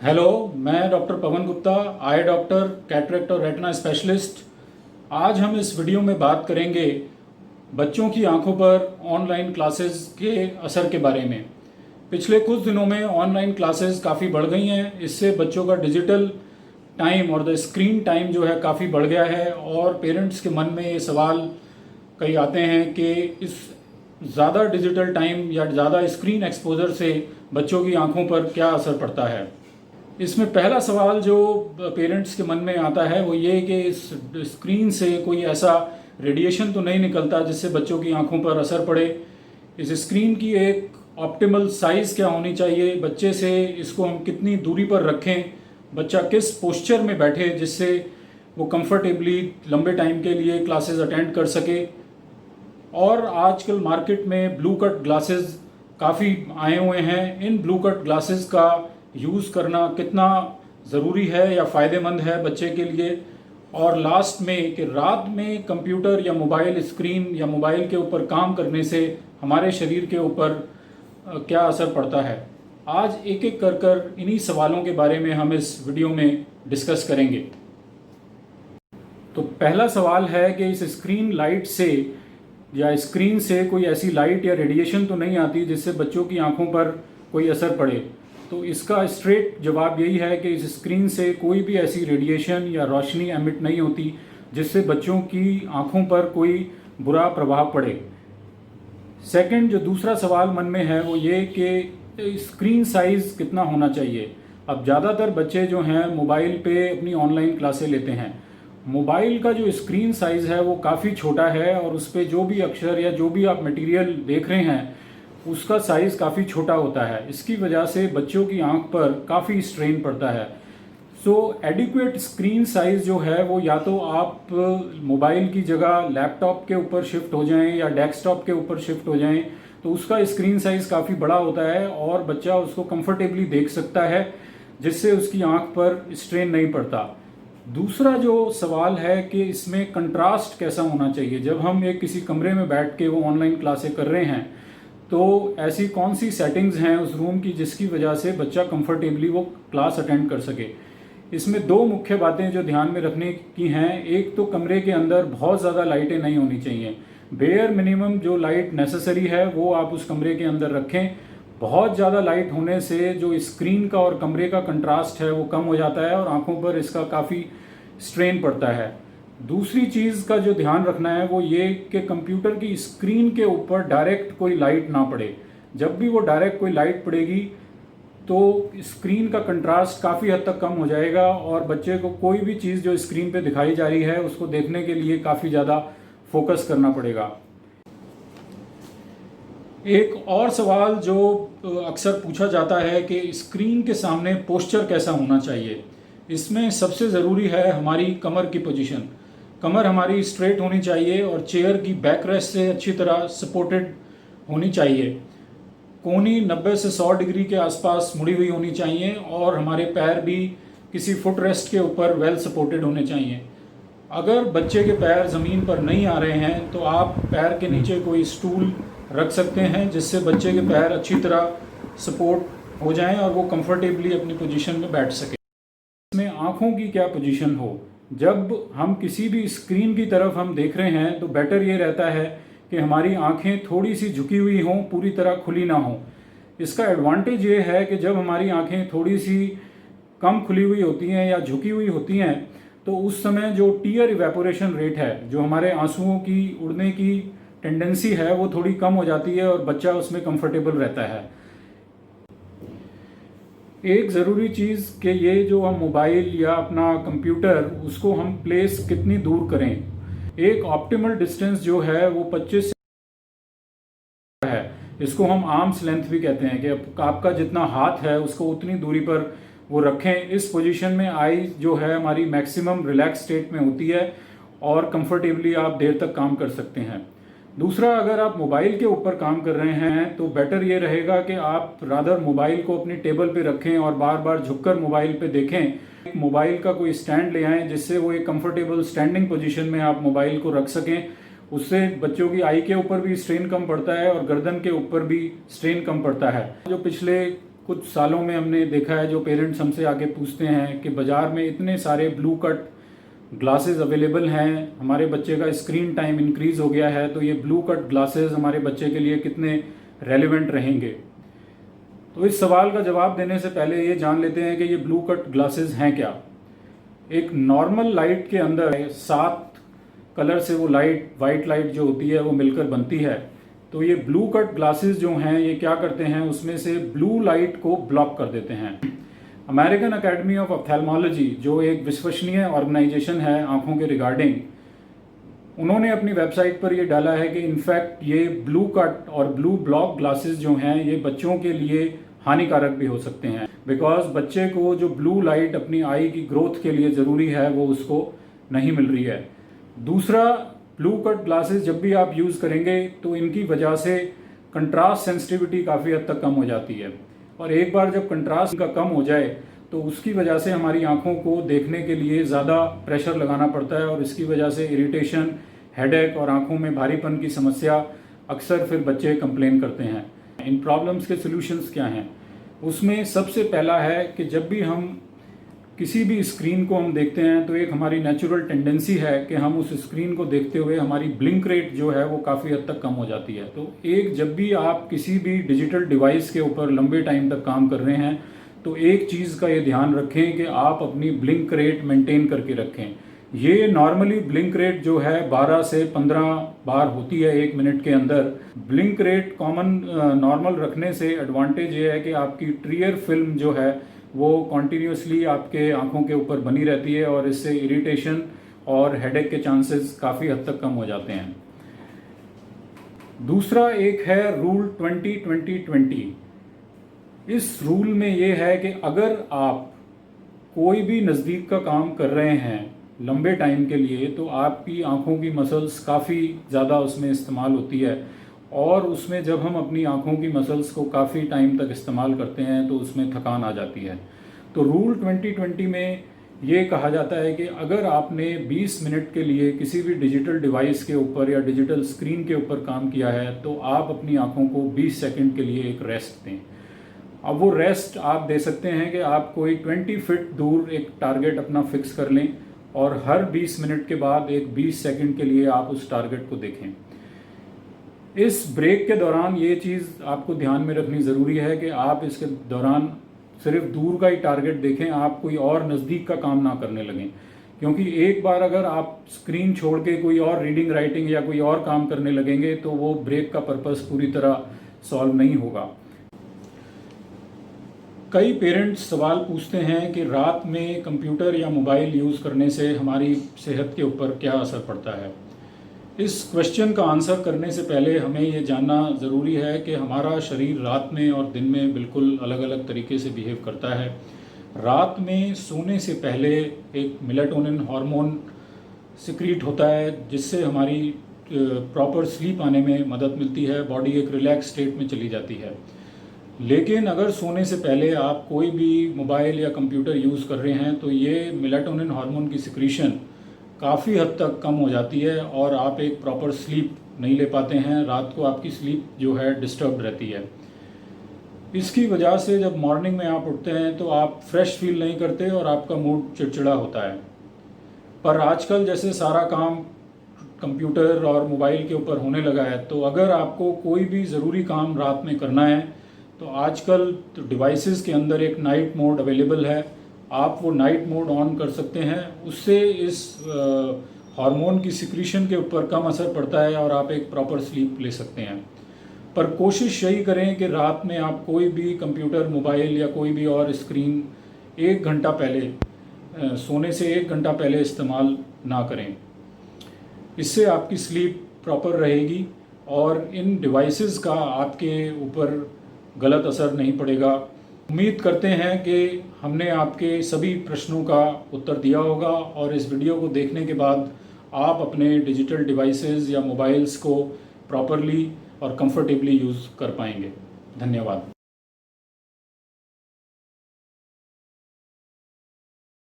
Hello, मैं doctor Pawan Gupta, आई doctor, cataract और retina specialist. आज हम इस वीडियो में बात करेंगे बच्चों की आंखों पर ऑनलाइन क्लासेस के असर के बारे में। पिछले कुछ दिनों में ऑनलाइन क्लासेस काफ़ी बढ़ गई हैं। इससे बच्चों का डिजिटल टाइम और द स्क्रीन टाइम जो है काफ़ी बढ़ गया है और पेरेंट्स के मन में ये सवाल कई आते हैं कि इस ज़्यादा डिजिटल टाइम या ज़्यादा स्क्रीन एक्सपोजर से बच्चों की आंखों पर क्या असर पड़ता है। इसमें पहला सवाल जो पेरेंट्स के मन में आता है वो ये कि इस स्क्रीन से कोई ऐसा रेडिएशन तो नहीं निकलता जिससे बच्चों की आंखों पर असर पड़े। इस स्क्रीन की एक ऑप्टिमल साइज़ क्या होनी चाहिए, बच्चे से इसको हम कितनी दूरी पर रखें, बच्चा किस पोस्चर में बैठे जिससे वो कंफर्टेबली लंबे टाइम के लिए क्लासेस अटेंड कर सके। और आजकल मार्केट में ब्लू कट ग्लासेस काफ़ी आए हुए हैं। इन ब्लू कट ग्लासेस का यूज़ करना कितना ज़रूरी है या फ़ायदेमंद है बच्चे के लिए। और लास्ट में कि रात में कंप्यूटर या मोबाइल स्क्रीन या मोबाइल के ऊपर काम करने से हमारे शरीर के ऊपर क्या असर पड़ता है। आज एक एक कर इन्हीं सवालों के बारे में हम इस वीडियो में डिस्कस करेंगे। तो पहला सवाल है कि इस स्क्रीन लाइट से या स्क्रीन से कोई ऐसी लाइट या रेडिएशन तो नहीं आती जिससे बच्चों की आंखों पर कोई असर पड़े। तो इसका स्ट्रेट जवाब यही है कि इस स्क्रीन से कोई भी ऐसी रेडिएशन या रोशनी एमिट नहीं होती जिससे बच्चों की आंखों पर कोई बुरा प्रभाव पड़े। सेकंड, जो दूसरा सवाल मन में है वो ये कि स्क्रीन साइज़ कितना होना चाहिए। अब ज़्यादातर बच्चे जो हैं मोबाइल पे अपनी ऑनलाइन क्लासें लेते हैं। मोबाइल का जो स्क्रीन साइज़ है वो काफ़ी छोटा है और उस पर जो भी अक्षर या जो भी आप मटेरियल देख रहे हैं उसका साइज़ काफ़ी छोटा होता है। इसकी वजह से बच्चों की आंख पर काफ़ी स्ट्रेन पड़ता है। सो एडिक्वेट स्क्रीन साइज़ जो है वो या तो आप मोबाइल की जगह लैपटॉप के ऊपर शिफ्ट हो जाएं या डेस्कटॉप के ऊपर शिफ्ट हो जाएं, तो उसका स्क्रीन साइज़ काफ़ी बड़ा होता है और बच्चा उसको कंफर्टेबली देख सकता है जिससे उसकी आंख पर स्ट्रेन नहीं पड़ता। दूसरा जो सवाल है कि इसमें कंट्रास्ट कैसा होना चाहिए। जब हम एक किसी कमरे में बैठ के वो ऑनलाइन क्लासें कर रहे हैं तो ऐसी कौन सी सेटिंग्स हैं उस रूम की जिसकी वजह से बच्चा कंफर्टेबली वो क्लास अटेंड कर सके। इसमें दो मुख्य बातें जो ध्यान में रखने की हैं। एक तो कमरे के अंदर बहुत ज़्यादा लाइटें नहीं होनी चाहिए। बेयर मिनिमम जो लाइट नेसेसरी है वो आप उस कमरे के अंदर रखें। बहुत ज़्यादा लाइट होने से जो स्क्रीन का और कमरे का कंट्रास्ट है वो कम हो जाता है और आंखों पर इसका काफ़ी स्ट्रेन पड़ता है। दूसरी चीज़ का जो ध्यान रखना है वो ये कि कंप्यूटर की स्क्रीन के ऊपर डायरेक्ट कोई लाइट ना पड़े। जब भी वो डायरेक्ट कोई लाइट पड़ेगी तो स्क्रीन का कंट्रास्ट काफ़ी हद तक कम हो जाएगा और बच्चे को कोई भी चीज़ जो स्क्रीन पे दिखाई जा रही है उसको देखने के लिए काफ़ी ज़्यादा फोकस करना पड़ेगा। एक और सवाल जो अक्सर पूछा जाता है कि स्क्रीन के सामने पोस्चर कैसा होना चाहिए। इसमें सबसे ज़रूरी है हमारी कमर की पोजीशन। कमर हमारी स्ट्रेट होनी चाहिए और चेयर की बैक रेस्ट से अच्छी तरह सपोर्टेड होनी चाहिए। कोहनी 90 से 100 डिग्री के आसपास मुड़ी हुई होनी चाहिए और हमारे पैर भी किसी फुट रेस्ट के ऊपर वेल सपोर्टेड होने चाहिए। अगर बच्चे के पैर ज़मीन पर नहीं आ रहे हैं तो आप पैर के नीचे कोई स्टूल रख सकते हैं जिससे बच्चे के पैर अच्छी तरह सपोर्ट हो जाएं और वो कंफर्टेबली अपनी पोजीशन में बैठ सके। इसमें आँखों की क्या पोजीशन हो। जब हम किसी भी स्क्रीन की तरफ हम देख रहे हैं तो बेटर ये रहता है कि हमारी आंखें थोड़ी सी झुकी हुई हों, पूरी तरह खुली ना हों। इसका एडवांटेज ये है कि जब हमारी आंखें थोड़ी सी कम खुली हुई होती हैं या झुकी हुई होती हैं तो उस समय जो टीयर इवेपोरेशन रेट है, जो हमारे आंसुओं की उड़ने की टेंडेंसी है, वो थोड़ी कम हो जाती है और बच्चा उसमें कंफर्टेबल रहता है। एक ज़रूरी चीज़ कि ये जो हम मोबाइल या अपना कंप्यूटर उसको हम प्लेस कितनी दूर करें। एक ऑप्टिमल डिस्टेंस जो है वो 25 है। इसको हम आर्म्स लेंथ भी कहते हैं कि आपका जितना हाथ है उसको उतनी दूरी पर वो रखें। इस पोजीशन में आई जो है हमारी मैक्सिमम रिलैक्स स्टेट में होती है और कंफर्टेबली आप देर तक काम कर सकते हैं। दूसरा, अगर आप मोबाइल के ऊपर काम कर रहे हैं तो बेटर ये रहेगा कि आप रादर मोबाइल को अपनी टेबल पे रखें और बार बार झुककर मोबाइल पे देखें। मोबाइल का कोई स्टैंड ले आएं जिससे वो एक कंफर्टेबल स्टैंडिंग पोजीशन में आप मोबाइल को रख सकें। उससे बच्चों की आई के ऊपर भी स्ट्रेन कम पड़ता है और गर्दन के ऊपर भी स्ट्रेन कम पड़ता है। जो पिछले कुछ सालों में हमने देखा है, जो पेरेंट्स हमसे आके पूछते हैं कि बाज़ार में इतने सारे ब्लू कट ग्लासेस अवेलेबल हैं, हमारे बच्चे का स्क्रीन टाइम इंक्रीज़ हो गया है, तो ये ब्लू कट ग्लासेस हमारे बच्चे के लिए कितने रेलेवेंट रहेंगे। तो इस सवाल का जवाब देने से पहले ये जान लेते हैं कि ये ब्लू कट ग्लासेस हैं क्या। एक नॉर्मल लाइट के अंदर 7 कलर से वो लाइट, वाइट लाइट जो होती है वो मिलकर बनती है। तो ये ब्लू कट ग्लासेस जो हैं ये क्या करते हैं, उसमें से ब्लू लाइट को ब्लॉक कर देते हैं। अमेरिकन अकेडमी ऑफ ऑप्थेल्मोलॉजी, जो एक विश्वसनीय ऑर्गेनाइजेशन है आंखों के रिगार्डिंग, उन्होंने अपनी वेबसाइट पर ये डाला है कि इनफैक्ट ये ब्लू कट और ब्लू ब्लॉक ग्लासेस जो हैं ये बच्चों के लिए हानिकारक भी हो सकते हैं, बिकॉज बच्चे को जो ब्लू लाइट अपनी आई की ग्रोथ के लिए ज़रूरी है वो उसको नहीं मिल रही है। दूसरा, ब्लू कट ग्लासेस जब भी आप यूज़ करेंगे तो इनकी वजह से कंट्रास्ट सेंसिटिविटी काफ़ी हद तक कम हो जाती है, और एक बार जब कंट्रास्ट का कम हो जाए तो उसकी वजह से हमारी आंखों को देखने के लिए ज़्यादा प्रेशर लगाना पड़ता है, और इसकी वजह से इरिटेशन, हेडेक और आंखों में भारीपन की समस्या अक्सर फिर बच्चे कंप्लेन करते हैं। इन प्रॉब्लम्स के सॉल्यूशंस क्या हैं? उसमें सबसे पहला है कि जब भी हम किसी भी स्क्रीन को हम देखते हैं तो एक हमारी नेचुरल टेंडेंसी है कि हम उस स्क्रीन को देखते हुए हमारी ब्लिंक रेट जो है वो काफ़ी हद तक कम हो जाती है। तो जब भी आप किसी भी डिजिटल डिवाइस के ऊपर लंबे टाइम तक काम कर रहे हैं तो एक चीज़ का ये ध्यान रखें कि आप अपनी ब्लिंक रेट मेंटेन करके रखें। ये नॉर्मली ब्लिंक रेट जो है 12 से 15 बार होती है 1 मिनट के अंदर। ब्लिंक रेट कॉमन नॉर्मल रखने से एडवांटेज ये है कि आपकी ट्रियर फिल्म जो है वो कॉन्टीन्यूसली आपके आंखों के ऊपर बनी रहती है, और इससे इरिटेशन और हेडेक के चांसेस काफ़ी हद तक कम हो जाते हैं। दूसरा एक है रूल 20-20-20। इस रूल में ये है कि अगर आप कोई भी नज़दीक का काम कर रहे हैं लंबे टाइम के लिए तो आपकी आंखों की मसल्स काफ़ी ज़्यादा उसमें इस्तेमाल होती है, और उसमें जब हम अपनी आंखों की मसल्स को काफ़ी टाइम तक इस्तेमाल करते हैं तो उसमें थकान आ जाती है। तो रूल 20-20 में ये कहा जाता है कि अगर आपने 20 मिनट के लिए किसी भी डिजिटल डिवाइस के ऊपर या डिजिटल स्क्रीन के ऊपर काम किया है तो आप अपनी आंखों को 20 सेकंड के लिए एक रेस्ट दें। अब वो रेस्ट आप दे सकते हैं कि आप कोई 20 फीट दूर एक टारगेट अपना फिक्स कर लें, और हर 20 मिनट के बाद एक 20 सेकंड के लिए आप उस टारगेट को देखें। इस ब्रेक के दौरान ये चीज़ आपको ध्यान में रखनी ज़रूरी है कि आप इसके दौरान सिर्फ दूर का ही टारगेट देखें, आप कोई और नज़दीक का काम ना करने लगें, क्योंकि एक बार अगर आप स्क्रीन छोड़ के कोई और रीडिंग, राइटिंग या कोई और काम करने लगेंगे तो वो ब्रेक का पर्पस पूरी तरह सॉल्व नहीं होगा। कई पेरेंट्स सवाल पूछते हैं कि रात में कंप्यूटर या मोबाइल यूज़ करने से हमारी सेहत के ऊपर क्या असर पड़ता है। इस क्वेश्चन का आंसर करने से पहले हमें ये जानना ज़रूरी है कि हमारा शरीर रात में और दिन में बिल्कुल अलग अलग तरीके से बिहेव करता है। रात में सोने से पहले एक मेलाटोनिन हार्मोन सिक्रीट होता है, जिससे हमारी प्रॉपर स्लीप आने में मदद मिलती है, बॉडी एक रिलैक्स स्टेट में चली जाती है। लेकिन अगर सोने से पहले आप कोई भी मोबाइल या कंप्यूटर यूज़ कर रहे हैं तो ये मेलाटोनिन हार्मोन की सिक्रीशन काफ़ी हद तक कम हो जाती है, और आप एक प्रॉपर स्लीप नहीं ले पाते हैं। रात को आपकी स्लीप जो है डिस्टर्ब रहती है। इसकी वजह से जब मॉर्निंग में आप उठते हैं तो आप फ्रेश फील नहीं करते और आपका मूड चिड़चिड़ा होता है। पर आजकल जैसे सारा काम कंप्यूटर और मोबाइल के ऊपर होने लगा है, तो अगर आपको कोई भी ज़रूरी काम रात में करना है तो आजकल तो डिवाइसेस के अंदर एक नाइट मोड अवेलेबल है, आप वो नाइट मोड ऑन कर सकते हैं। उससे इस हार्मोन की सिक्रीशन के ऊपर कम असर पड़ता है और आप एक प्रॉपर स्लीप ले सकते हैं। पर कोशिश यही करें कि रात में आप कोई भी कंप्यूटर, मोबाइल या कोई भी और स्क्रीन 1 घंटा पहले, सोने से 1 घंटा पहले इस्तेमाल ना करें। इससे आपकी स्लीप प्रॉपर रहेगी और इन डिवाइसेस का आपके ऊपर गलत असर नहीं पड़ेगा। उम्मीद करते हैं कि हमने आपके सभी प्रश्नों का उत्तर दिया होगा, और इस वीडियो को देखने के बाद आप अपने डिजिटल डिवाइसेस या मोबाइल्स को प्रॉपरली और कंफर्टेबली यूज़ कर पाएंगे। धन्यवाद।